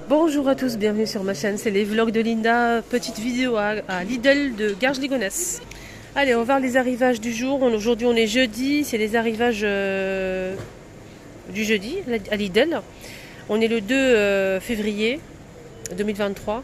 Bonjour à tous, bienvenue sur ma chaîne, c'est les vlogs de Linda, petite vidéo à Lidl de Garges-les-Gonesse. Allez, on va voir les arrivages du jour. Aujourd'hui on est jeudi, c'est les arrivages du jeudi à Lidl. On est le 2 février 2023.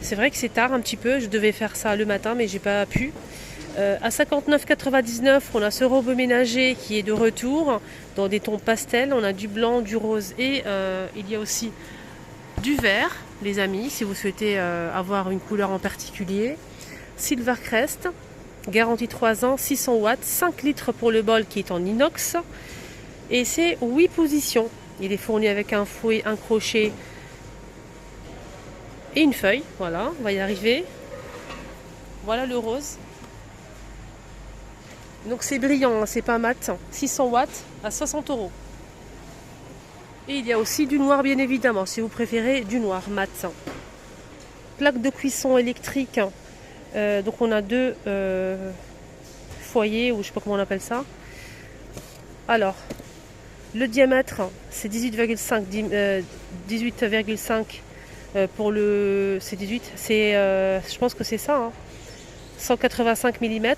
C'est vrai que c'est tard un petit peu, je devais faire ça le matin mais j'ai pas pu. À 59,99 on a ce robe ménager qui est de retour dans des tons pastels. On a du blanc, du rose et il y a aussi du vert, les amis, si vous souhaitez avoir une couleur en particulier. Silvercrest, garantie 3 ans, 600 watts, 5 litres pour le bol qui est en inox. Et c'est 8 positions. Il est fourni avec un fouet, un crochet et une feuille. Voilà, on va y arriver. Voilà le rose. Donc c'est brillant, hein, c'est pas mat. 600 watts à 60 €. Et il y a aussi du noir bien évidemment, si vous préférez du noir mat. Plaque de cuisson électrique. Donc on a deux foyers, ou je sais pas comment on appelle ça. Alors, le diamètre c'est 18,5 pour le... C'est 18, c'est, je pense que c'est ça, hein, 185 mm.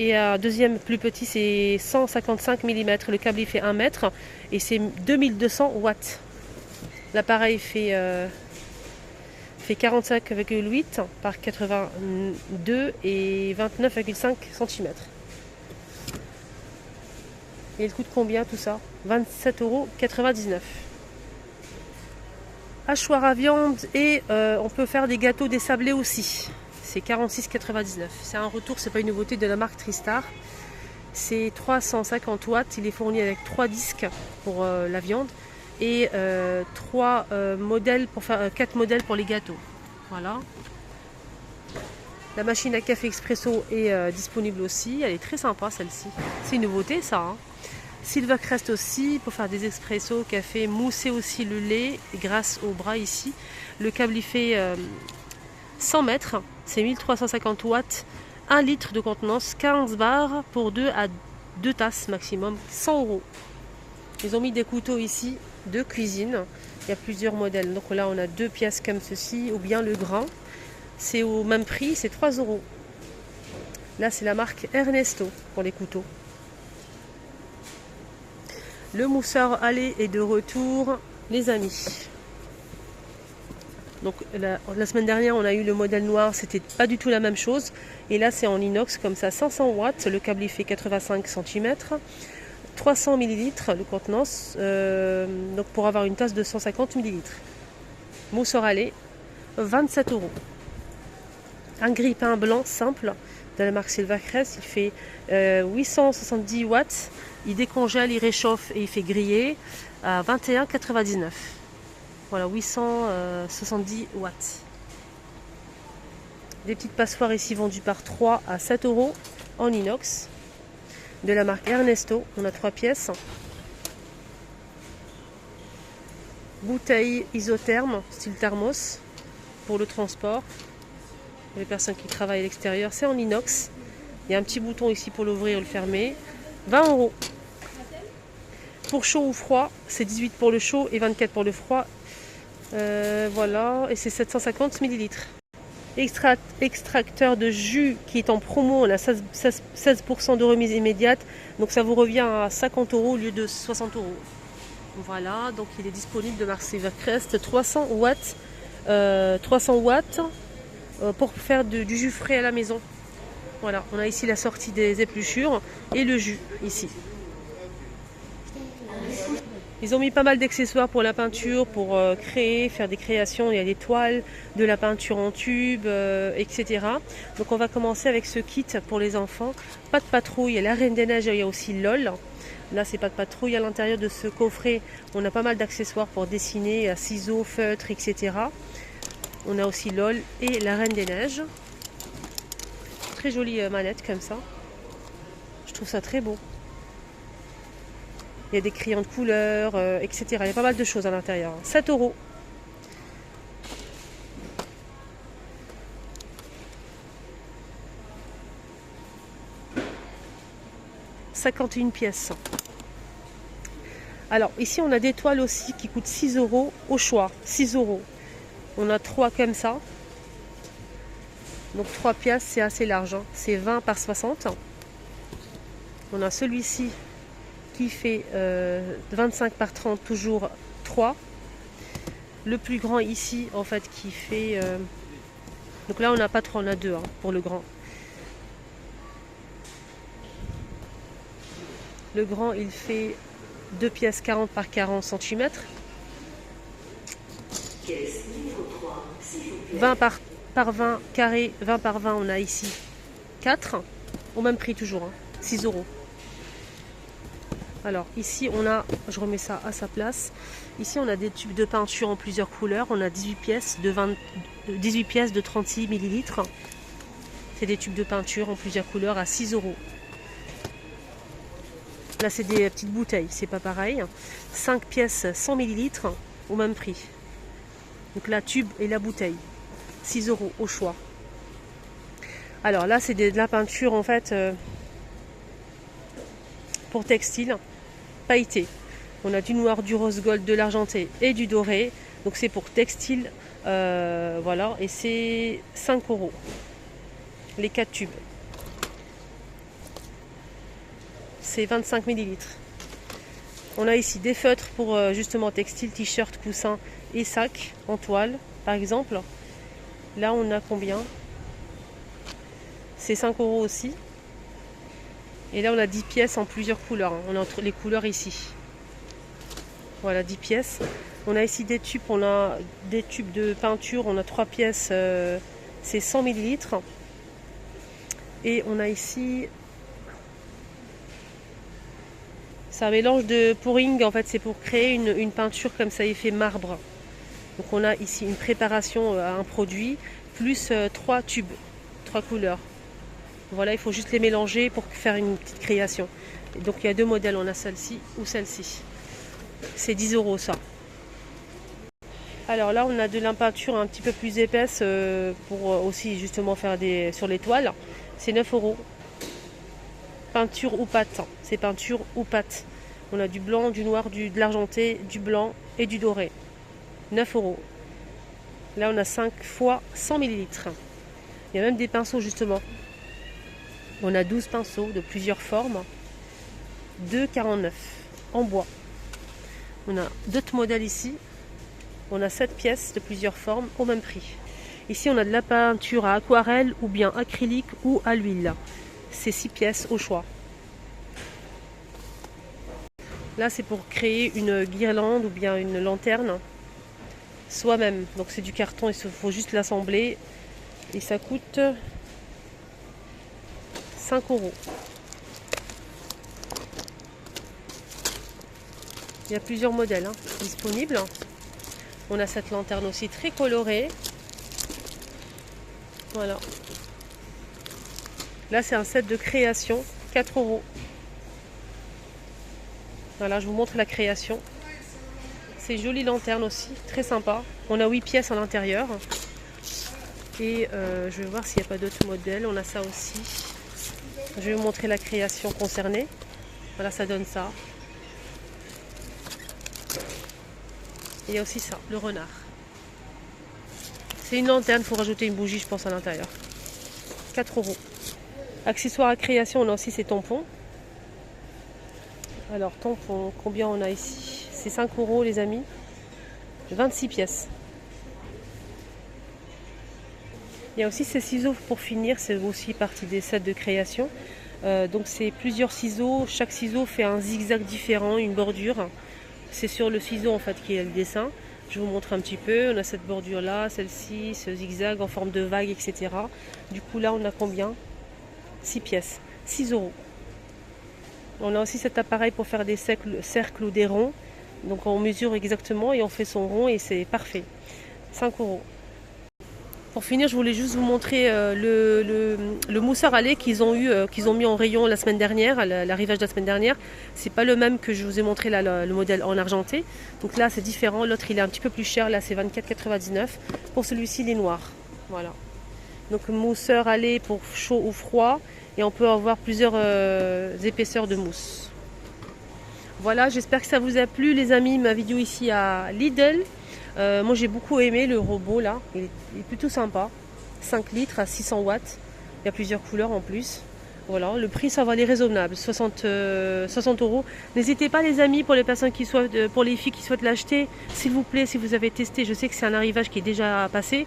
Et un deuxième plus petit, c'est 155 mm. Le câble il fait 1 mètre et c'est 2200 watts. L'appareil fait 45,8 par 82 et 29,5 cm. Et il coûte combien tout ça? 27,99 €. Hachoir à viande et on peut faire des gâteaux désablés aussi. C'est 46,99 €. C'est un retour, c'est pas une nouveauté de la marque Tristar. C'est 350 watts. Il est fourni avec 3 disques pour la viande et 3 modèles pour faire 4 modèles pour les gâteaux. Voilà. La machine à café expresso est disponible aussi. Elle est très sympa celle-ci. C'est une nouveauté ça. Hein. Silvercrest aussi pour faire des expressos, café, mousser aussi le lait grâce au bras ici. Le câble il fait 100 mètres, c'est 1350 watts, 1 litre de contenance, 15 bars pour 2 à 2 tasses maximum, 100 €. Ils ont mis des couteaux ici de cuisine, il y a plusieurs modèles. Donc là on a 2 pièces comme ceci, ou bien le grand, c'est au même prix, c'est 3 €. Là c'est la marque Ernesto pour les couteaux. Le mousseur aller est de retour, les amis. Donc la semaine dernière on a eu le modèle noir, c'était pas du tout la même chose. Et là c'est en inox comme ça, 500 watts, le câble il fait 85 cm, 300 ml le contenance, donc pour avoir une tasse de 150 ml. Mousseur à lait, 27 €. Un grille-pain blanc simple de la marque Silvercrest, il fait 870 watts, il décongèle, il réchauffe et il fait griller à 21,99 €. Voilà, 870 watts. Des petites passoires ici vendues par 3 à 7 € en inox. De la marque Ernesto, on a 3 pièces. Bouteille isotherme, style thermos, pour le transport. Pour les personnes qui travaillent à l'extérieur, c'est en inox. Il y a un petit bouton ici pour l'ouvrir et le fermer. 20 €. Pour chaud ou froid, c'est 18 pour le chaud et 24 pour le froid. Voilà, et c'est 750 ml. Extracteur de jus qui est en promo, on a 16% de remise immédiate, donc ça vous revient à 50 € au lieu de 60 €. Voilà, donc il est disponible de marque Silvercrest, 300 watts, pour faire du jus frais à la maison. Voilà, on a ici la sortie des épluchures et le jus ici. Ils ont mis pas mal d'accessoires pour la peinture, pour faire des créations. Il y a des toiles, de la peinture en tube, etc. Donc on va commencer avec ce kit pour les enfants. Pas de patrouille, il y a la Reine des Neiges, il y a aussi LOL. Là c'est pas de patrouille. À l'intérieur de ce coffret, on a pas mal d'accessoires pour dessiner, ciseaux, feutres, etc. On a aussi LOL et la Reine des Neiges. Très jolie manette comme ça. Je trouve ça très beau. Il y a des crayons de couleur, etc. Il y a pas mal de choses à l'intérieur. 7 €. « 51 pièces. Alors ici on a des toiles aussi qui coûtent 6 € au choix, 6 €. On a 3 comme ça. Donc 3 pièces, c'est assez large, hein. C'est 20 par 60. On a celui-ci qui fait 25 par 30, toujours 3. Le plus grand ici, en fait, qui fait... Donc là, on n'a pas 3, on a 2 hein, pour le grand. Le grand, il fait 2 pièces 40 par 40 cm. 20 par 20 carré, 20 par 20, on a ici 4. Au même prix toujours, hein, 6 €. Alors ici on a, je remets ça à sa place, ici on a des tubes de peinture en plusieurs couleurs, on a 18 pièces de 36 ml. C'est des tubes de peinture en plusieurs couleurs à 6 €. Là c'est des petites bouteilles, c'est pas pareil. 5 pièces 100 ml au même prix. Donc la tube et la bouteille, 6 € au choix. Alors là c'est de la peinture en fait pour textile pailleté. On a du noir, du rose gold, de l'argenté et du doré. Donc c'est pour textile. Voilà. Et c'est 5 € les 4 tubes. C'est 25 ml. On a ici des feutres pour justement textile, t-shirt, coussin et sac en toile par exemple. Là on a combien? C'est 5 € aussi. Et là on a 10 pièces en plusieurs couleurs, hein. On a entre les couleurs ici. Voilà, 10 pièces. On a ici des tubes, on a des tubes de peinture, on a 3 pièces, c'est 100 ml. Et on a ici, c'est un mélange de pouring, en fait c'est pour créer une peinture comme ça, effet marbre. Donc on a ici une préparation à un produit, plus 3 tubes, 3 couleurs. Voilà, il faut juste les mélanger pour faire une petite création. Et donc il y a 2 modèles, on a celle-ci ou celle-ci. C'est 10 € ça. Alors là on a de la peinture un petit peu plus épaisse pour aussi justement faire sur les toiles. C'est 9 €. Peinture ou pâte, c'est peinture ou pâte. On a du blanc, du noir, de l'argenté, du blanc et du doré. 9 €. Là on a 5 fois 100 ml. Il y a même des pinceaux justement. On a 12 pinceaux de plusieurs formes, 2,49 € en bois. On a d'autres modèles ici. On a 7 pièces de plusieurs formes au même prix. Ici, on a de la peinture à aquarelle ou bien acrylique ou à l'huile. C'est 6 pièces au choix. Là, c'est pour créer une guirlande ou bien une lanterne soi-même. Donc, c'est du carton, il faut juste l'assembler. Et ça coûte 5 €. Il y a plusieurs modèles disponibles. On a cette lanterne aussi très colorée. Voilà. Là, c'est un set de création, 4 €. Voilà, je vous montre la création. C'est une jolie lanterne aussi, très sympa. On a 8 pièces à l'intérieur. Et je vais voir s'il n'y a pas d'autres modèles. On a ça aussi. Je vais vous montrer la création concernée. Voilà, ça donne ça. Et il y a aussi ça, le renard. C'est une lanterne, il faut rajouter une bougie, je pense, à l'intérieur. 4 €. Accessoires à création, on a aussi ces tampons. Alors, tampons, combien on a ici? C'est 5 € les amis. 26 pièces. Il y a aussi ces ciseaux pour finir, c'est aussi partie des sets de création. Donc c'est plusieurs ciseaux, chaque ciseau fait un zigzag différent, une bordure. C'est sur le ciseau en fait qui est le dessin. Je vous montre un petit peu, on a cette bordure là, celle-ci, ce zigzag en forme de vague, etc. Du coup là on a combien? 6 pièces, 6 €. On a aussi cet appareil pour faire des cercles ou des ronds. Donc on mesure exactement et on fait son rond et c'est parfait. 5 €. Pour finir, je voulais juste vous montrer le mousseur à lait qu'ils ont mis en rayon la semaine dernière, à l'arrivage de la semaine dernière. C'est pas le même que je vous ai montré là, le modèle en argenté. Donc là, c'est différent. L'autre, il est un petit peu plus cher. Là, c'est 24,99 €. Pour celui-ci, il est noir. Voilà. Donc mousseur à lait pour chaud ou froid. Et on peut avoir plusieurs épaisseurs de mousse. Voilà, j'espère que ça vous a plu les amis, ma vidéo ici à Lidl. Moi j'ai beaucoup aimé le robot là, il est plutôt sympa. 5 litres à 600 watts, il y a plusieurs couleurs en plus. Voilà, le prix ça va aller raisonnable, 60 €. N'hésitez pas les amis, pour les personnes qui souhaitent, pour les filles qui souhaitent l'acheter, s'il vous plaît, si vous avez testé, je sais que c'est un arrivage qui est déjà passé.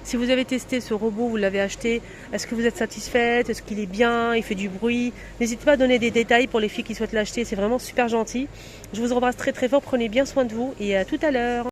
Si vous avez testé ce robot, vous l'avez acheté, est-ce que vous êtes satisfaite? Est-ce qu'il est bien? Il fait du bruit? N'hésitez pas à donner des détails pour les filles qui souhaitent l'acheter, c'est vraiment super gentil. Je vous embrasse très très fort, prenez bien soin de vous et à tout à l'heure.